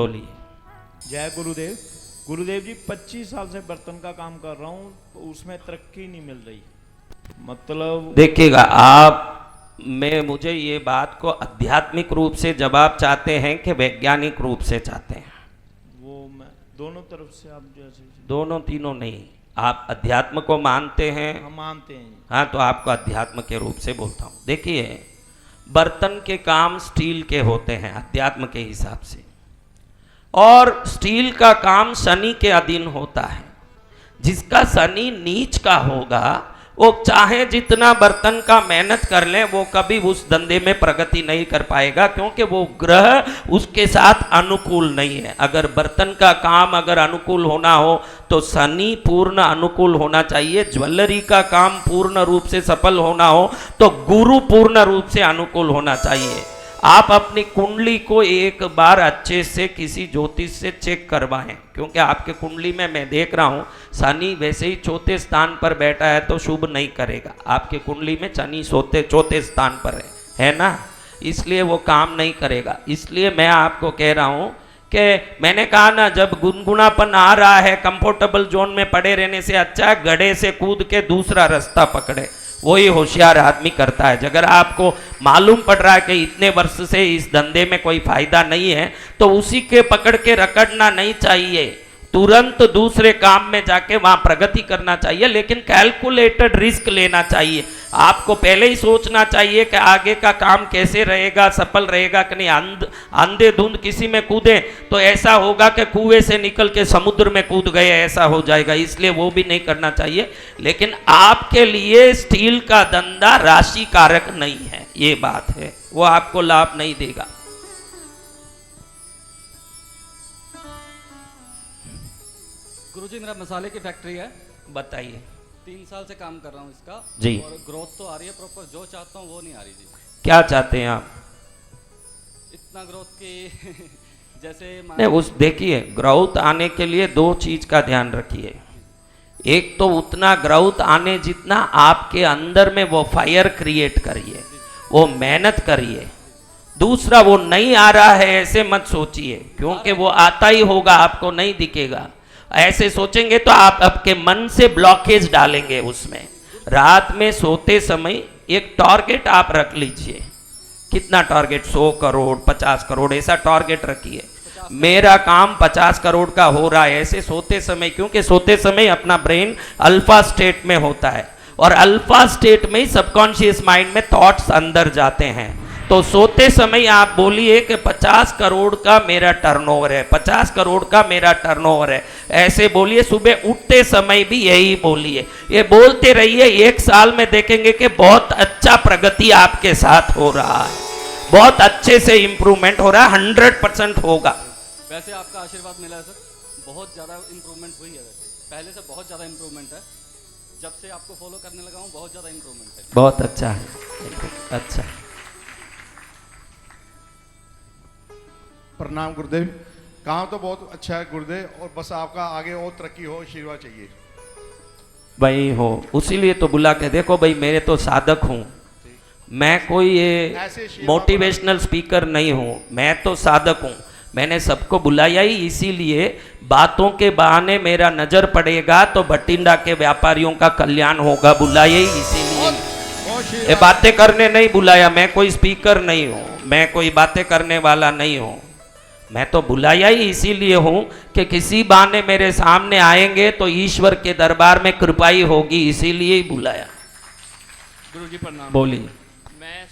बोलिए। जय गुरुदेव। गुरुदेव जी 25 साल से बर्तन का काम कर रहा हूँ, तो उसमें तरक्की नहीं मिल रही। मतलब देखिएगा आप, मुझे ये बात को आध्यात्मिक रूप से जवाब चाहते हैं कि वैज्ञानिक रूप से चाहते हैं? वो मैं दोनों तरफ से, आप जैसे दोनों तीनों नहीं, आप अध्यात्म को मानते हैं? हम मानते हैं। हाँ, तो आपको अध्यात्म के रूप से बोलता हूँ। देखिए, बर्तन के काम स्टील के होते हैं अध्यात्म के हिसाब से, और स्टील का काम शनि के अधीन होता है। जिसका शनि नीच का होगा वो चाहे जितना बर्तन का मेहनत कर ले, वो कभी उस धंधे में प्रगति नहीं कर पाएगा, क्योंकि वो ग्रह उसके साथ अनुकूल नहीं है। अगर बर्तन का काम अगर अनुकूल होना हो तो शनि पूर्ण अनुकूल होना चाहिए। ज्वेलरी का काम पूर्ण रूप से सफल होना हो तो गुरु पूर्ण रूप से अनुकूल होना चाहिए। आप अपनी कुंडली को एक बार अच्छे से किसी ज्योतिष से चेक करवाएं, क्योंकि आपके कुंडली में मैं देख रहा हूं शनि वैसे ही चौथे स्थान पर बैठा है तो शुभ नहीं करेगा। आपके कुंडली में शनि चौथे स्थान पर है ना, इसलिए वो काम नहीं करेगा। इसलिए मैं आपको कह रहा हूं कि मैंने कहा ना, जब गुनगुनापन आ रहा है, कंफर्टेबल जोन में पड़े रहने से अच्छा गड्ढे से कूद के दूसरा रास्ता पकड़े। वही होशियार आदमी करता है। अगर आपको मालूम पड़ रहा है कि इतने वर्ष से इस धंधे में कोई फायदा नहीं है, तो उसी के पकड़ के रगड़ना नहीं चाहिए, तुरंत दूसरे काम में जाके वहां प्रगति करना चाहिए, लेकिन कैलकुलेटेड रिस्क लेना चाहिए। आपको पहले ही सोचना चाहिए कि आगे का काम कैसे रहेगा, सफल रहेगा कि नहीं। अंधेधुंध किसी में कूदे तो ऐसा होगा कि कुएं से निकल के समुद्र में कूद गए, ऐसा हो जाएगा। इसलिए वो भी नहीं करना चाहिए। लेकिन आपके लिए स्टील का धंधा राशि कारक नहीं है, ये बात है, वो आपको लाभ नहीं देगा। गुरुजी मेरा मसाले की फैक्ट्री है। बताइए। 3 साल से काम कर रहा हूँ इसका जी। और ग्रोथ तो आ रही है प्रॉपर, जो चाहता हूँ वो नहीं आ रही जी। क्या चाहते हैं आप? इतना ग्रोथ की जैसे नहीं, उस देखिए, ग्रोथ आने के लिए 2 चीज का ध्यान रखिए। एक तो उतना ग्रोथ आने जितना आपके अंदर में वो फायर क्रिएट करिए, वो मेहनत करिए। दूसरा, वो नहीं आ रहा है ऐसे मत सोचिए, क्योंकि वो आता ही होगा, आपको नहीं दिखेगा। ऐसे सोचेंगे तो आप आपके मन से ब्लॉकेज डालेंगे उसमें। रात में सोते समय एक टारगेट आप रख लीजिए। कितना टारगेट? 100 करोड़, 50 करोड़, ऐसा टारगेट रखिए। मेरा काम 50 करोड़ का हो रहा है, ऐसे सोते समय, क्योंकि सोते समय अपना ब्रेन अल्फा स्टेट में होता है, और अल्फा स्टेट में ही सबकॉन्शियस माइंड में थॉट्स अंदर जाते हैं। तो सोते समय आप बोलिए कि 50 करोड़ का मेरा टर्नओवर है, 50 करोड़ का मेरा टर्नओवर है, ऐसे बोलिए। सुबह उठते समय भी यही बोलिए, ये बोलते रहिए। 1 साल में देखेंगे कि बहुत अच्छा प्रगति आपके साथ हो रहा है, बहुत अच्छे से इंप्रूवमेंट हो रहा है, 100% होगा। वैसे आपका आशीर्वाद मिला है सर, बहुत ज़्यादा इंप्रूवमेंट हुई है। वैसे पहले से बहुत ज़्यादा इंप्रूवमेंट है, जब से आपको फॉलो करने लगा हूँ बहुत ज़्यादा इंप्रूवमेंट है। बहुत अच्छा है, अच्छा। प्रणाम गुरुदेव। काम तो बहुत अच्छा है गुरुदेव, और बस आपका आगे और तरक्की हो, आशीर्वाद चाहिए भाई हो। उसीलिए तो बुला के देखो भाई, मेरे तो साधक हूँ, मैं कोई ये मोटिवेशनल स्पीकर नहीं हूँ, मैं तो साधक हूँ। मैंने सबको बुलाया ही इसीलिए, बातों के बहाने मेरा नजर पड़ेगा तो भटिंडा के व्यापारियों का कल्याण होगा, बुलाया ही इसीलिए। ये बातें करने नहीं बुलाया, मैं कोई स्पीकर नहीं हूँ, मैं कोई बातें करने वाला नहीं हूँ। मैं तो बुलाया ही इसीलिए हूँ कि किसी बहाने मेरे सामने आएंगे तो ईश्वर के दरबार में कृपाई होगी, इसीलिए ही बुलाया। गुरुजी प्रणाम। बोलिए।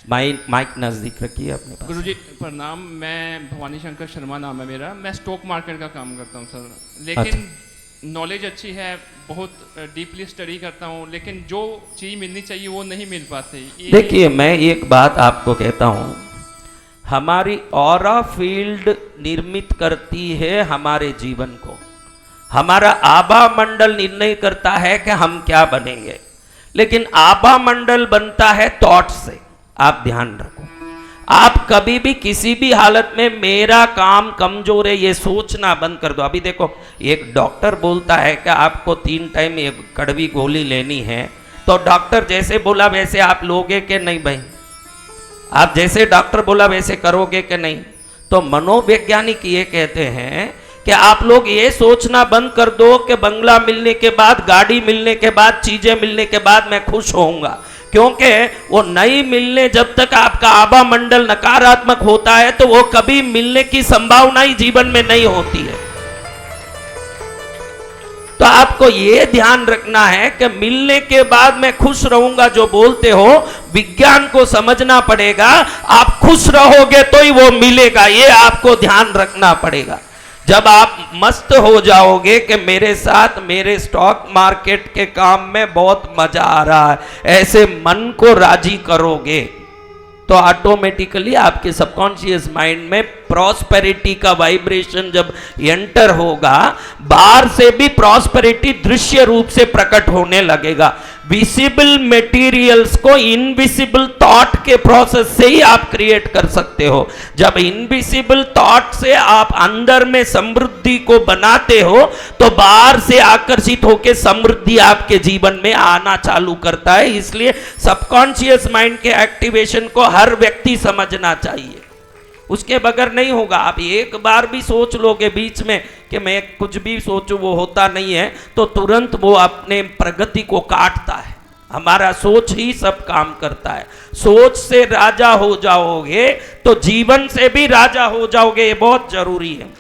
मैं माइक नजदीक रखिए अपने पास। गुरुजी प्रणाम। मैं भवानी शंकर शर्मा नाम है मेरा। मैं स्टॉक मार्केट का काम करता हूँ सर, लेकिन नॉलेज अच्छी है, बहुत डीपली स्टडी करता हूँ, लेकिन जो चीज़ मिलनी चाहिए वो नहीं मिल पाती। देखिए, मैं एक बात आपको कहता हूँ, हमारी ऑरा फील्ड निर्मित करती है हमारे जीवन को। हमारा आभा मंडल निर्णय करता है कि हम क्या बनेंगे, लेकिन आभा मंडल बनता है थॉट से। आप ध्यान रखो, आप कभी भी किसी भी हालत में मेरा काम कमजोर है ये सोचना बंद कर दो। अभी देखो, एक डॉक्टर बोलता है कि आपको 3 टाइम एक कड़वी गोली लेनी है, तो डॉक्टर जैसे बोला वैसे आप लोगे कि नहीं भाई? आप जैसे डॉक्टर बोला वैसे करोगे कि नहीं? तो मनोवैज्ञानिक ये कहते हैं कि आप लोग ये सोचना बंद कर दो कि बंगला मिलने के बाद, गाड़ी मिलने के बाद, चीजें मिलने के बाद मैं खुश होऊंगा, क्योंकि वो नहीं मिलने, जब तक आपका आभा मंडल नकारात्मक होता है तो वो कभी मिलने की संभावना ही जीवन में नहीं होती है। तो आपको ये ध्यान रखना है कि मिलने के बाद मैं खुश रहूंगा जो बोलते हो, विज्ञान को समझना पड़ेगा। आप खुश रहोगे तो ही वो मिलेगा, ये आपको ध्यान रखना पड़ेगा। जब आप मस्त हो जाओगे कि मेरे साथ मेरे स्टॉक मार्केट के काम में बहुत मजा आ रहा है, ऐसे मन को राजी करोगे तो ऑटोमेटिकली आपके सबकॉन्शियस माइंड में प्रॉस्पेरिटी का वाइब्रेशन जब एंटर होगा, बाहर से भी प्रॉस्पेरिटी दृश्य रूप से प्रकट होने लगेगा। विजिबल मटेरियल्स को इनविजिबल थॉट के प्रोसेस से ही आप क्रिएट कर सकते हो। जब इनविजिबल थॉट से आप अंदर में समृद्धि को बनाते हो तो बाहर से आकर्षित होकर समृद्धि आपके जीवन में आना चालू करता है। इसलिए सबकॉन्शियस माइंड के एक्टिवेशन को हर व्यक्ति समझना चाहिए, उसके बगैर नहीं होगा। आप एक बार भी सोच लोगे बीच में कि मैं कुछ भी सोचूं वो होता नहीं है, तो तुरंत वो अपने प्रगति को काटता है। हमारा सोच ही सब काम करता है। सोच से राजा हो जाओगे तो जीवन से भी राजा हो जाओगे, ये बहुत जरूरी है।